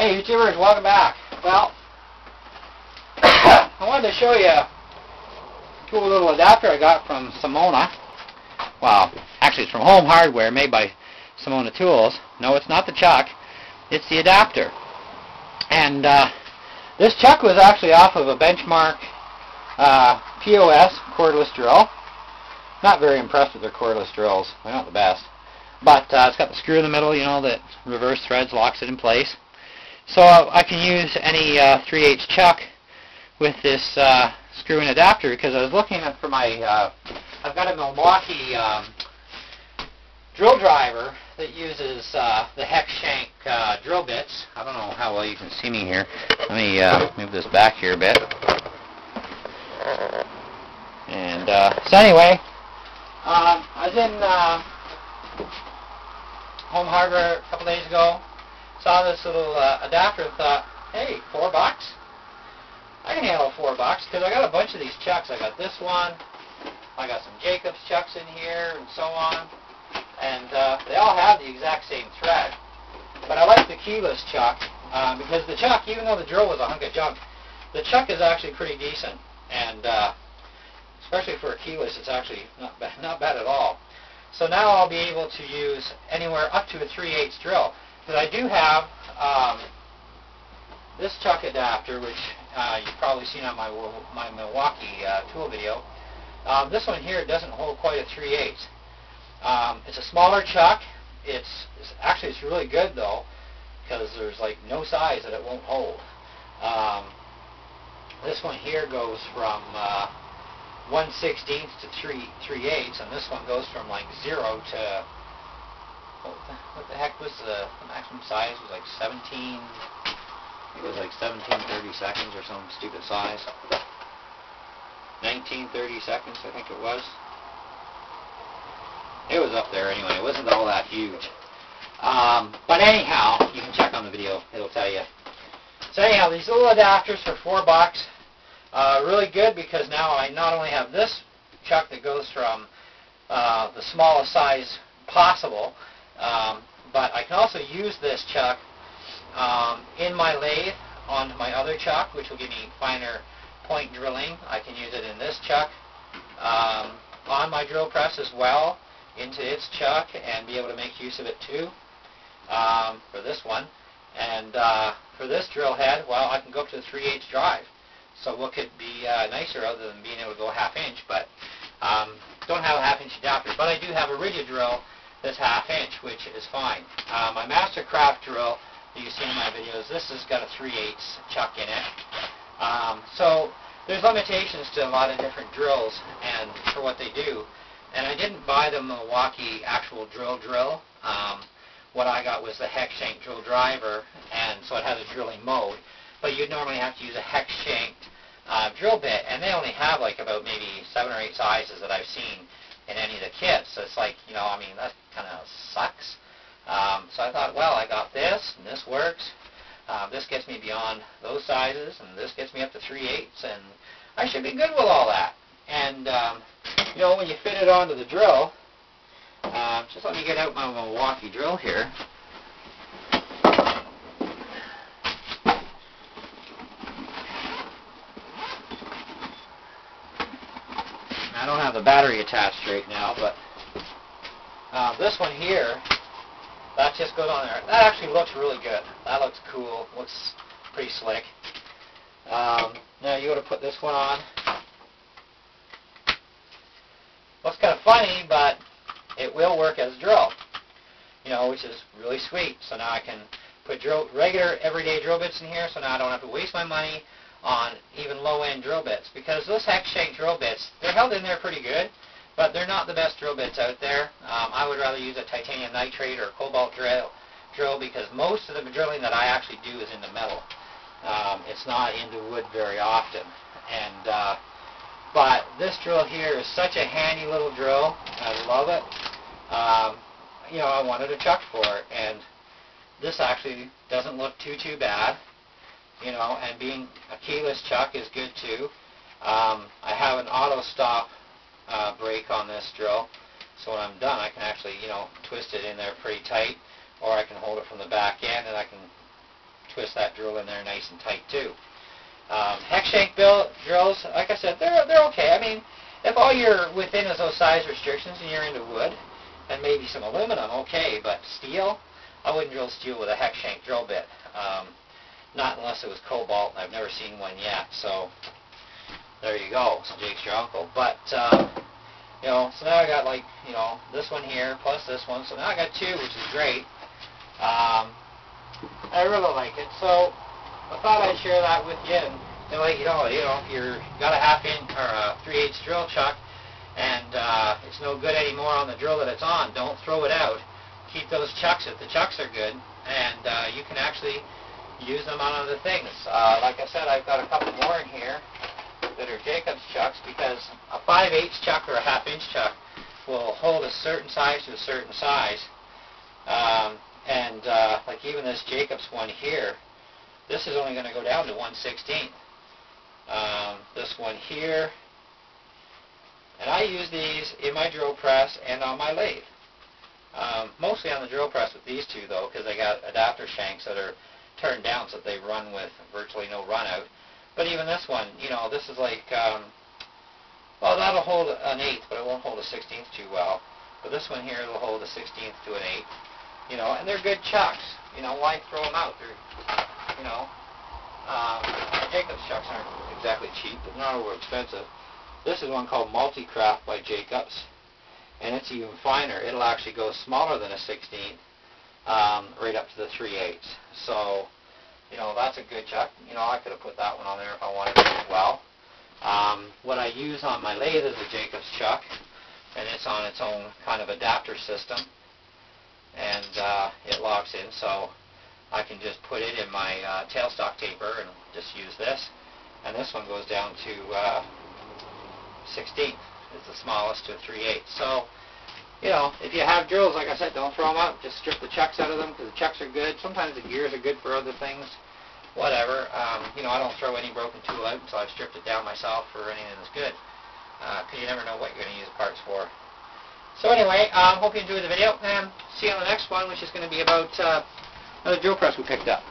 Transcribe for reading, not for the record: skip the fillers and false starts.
Hey YouTubers, welcome back. Well, I wanted to show you a cool little adapter I got from Simona. Well, actually it's from Home Hardware, made by Simona Tools. No, it's not the chuck, it's the adapter. And this chuck was actually off of a benchmark POS cordless drill. Not very impressed with their cordless drills. They're not the best. But it's got the screw in the middle, you know, that reverse threads, locks it in place. So I can use any 3/8 chuck with this screw-in adapter, because I was looking for my, I've got a Milwaukee drill driver that uses the hex shank drill bits. I don't know how well you can see me here. Let me move this back here a bit. And so anyway, I was in Home Hardware a couple days ago. Saw this little adapter and thought, hey, $4? I can handle $4 because I got a bunch of these chucks. I got this one, I got some Jacobs chucks in here, and so on. And they all have the exact same thread. But I like the keyless chuck because the chuck, even though the drill was a hunk of junk, the chuck is actually pretty decent. And especially for a keyless, it's actually not bad at all. So now I'll be able to use anywhere up to a 3/8 drill. But I do have this chuck adapter, which you've probably seen on my Milwaukee tool video. This one here doesn't hold quite a 3/8. It's a smaller chuck. It's really good though, because there's like no size that it won't hold. This one here goes from 1/16 to 3/8, and this one goes from like 0 to what the heck was the maximum size? It was like 17. It was like 1730 seconds or some stupid size. 1930 seconds, I think it was. It was up there anyway. It wasn't all that huge. But anyhow, you can check on the video. It'll tell you. So anyhow, these little adapters for $4. Really good, because now I not only have this chuck that goes from the smallest size possible, but I can also use this chuck in my lathe on my other chuck, which will give me finer point drilling. I can use it in this chuck on my drill press as well, into its chuck, and be able to make use of it too for this one. And for this drill head, well, I can go up to the 3/8 drive. So what could be nicer other than being able to go a 1/2 inch, but don't have a 1/2 inch adapter. But I do have a rigid drill that's 1/2 inch, which is fine. My Mastercraft drill that you see in my videos, this has got a 3/8 chuck in it. So there's limitations to a lot of different drills and for what they do. And I didn't buy the Milwaukee actual drill. What I got was the hex shank drill driver, and so it has a drilling mode. But you'd normally have to use a hex shanked drill bit, and they only have like about maybe 7 or 8 sizes that I've seen in any of the kits. So it's like, you know, I mean, that kind of sucks. So I thought, well, I got this, and this works. This gets me beyond those sizes, and this gets me up to 3/8, and I should be good with all that. And, you know, when you fit it onto the drill, just let me get out my Milwaukee drill here. I don't have the battery attached right now, but this one here, that just goes on there. That actually looks really good. That looks cool. Looks pretty slick. Now you go to put this one on. Looks kind of funny, but it will work as a drill, you know, which is really sweet. So now I can put regular everyday drill bits in here, so now I don't have to waste my money on even low-end drill bits, because those hex shank drill bits, they're held in there pretty good, but they're not the best drill bits out there. I would rather use a titanium nitrate or a cobalt drill, because most of the drilling that I actually do is into metal. It's not into wood very often. And but this drill here is such a handy little drill. I love it. You know, I wanted a chuck for it, and this actually doesn't look too bad. You know, and being a keyless chuck is good too. I have an auto stop brake on this drill, so when I'm done I can actually, you know, twist it in there pretty tight, or I can hold it from the back end and I can twist that drill in there nice and tight too. Hex shank drills, like I said, they're okay. I mean, if all you're within is those size restrictions and you're into wood and maybe some aluminum, okay, but steel, I wouldn't drill steel with a hex shank drill bit. Not unless it was cobalt, and I've never seen one yet. So there you go. So Jake's your uncle. But you know, so now I got like, you know, this one here plus this one. So now I got two, which is great. I really like it. So I thought I'd share that with you and let you know, if you've got a 1/2 inch or a 3/8 drill chuck and it's no good anymore on the drill that it's on, don't throw it out. Keep those chucks if the chucks are good, and you can actually use them on other things. Like I said, I've got a couple more in here that are Jacob's chucks, because a 5/8 chuck or a 1/2 inch chuck will hold a certain size to a certain size. Like even this Jacob's one here, this is only going to go down to 1/16. This one here, and I use these in my drill press and on my lathe. Mostly on the drill press with these two though, because they got adapter shanks that are turned down so that they run with virtually no run out. But even this one, you know, this is like, well, that'll hold an 1/8, but it won't hold a 16th too well. But this one here will hold a 16th to an 1/8, you know, and they're good chucks. You know, why throw them out? They're, you know, Jacob's chucks aren't exactly cheap, but not over expensive. This is one called Multicraft by Jacobs, and it's even finer. It'll actually go smaller than a 16th, right up to the 3/8. So, you know, that's a good chuck. You know, I could have put that one on there if I wanted to as well. What I use on my lathe is a Jacobs chuck, and it's on its own kind of adapter system, and it locks in, so I can just put it in my tailstock taper and just use this. And this one goes down to 16th. It's the smallest to a 3/8. So, you know, if you have drills, like I said, don't throw them out. Just strip the chucks out of them, because the chucks are good. Sometimes the gears are good for other things. Whatever. You know, I don't throw any broken tool out until I've stripped it down myself for anything that's good. Because you never know what you're going to use parts for. So anyway, hope you enjoyed the video, and see you on the next one, which is going to be about another drill press we picked up.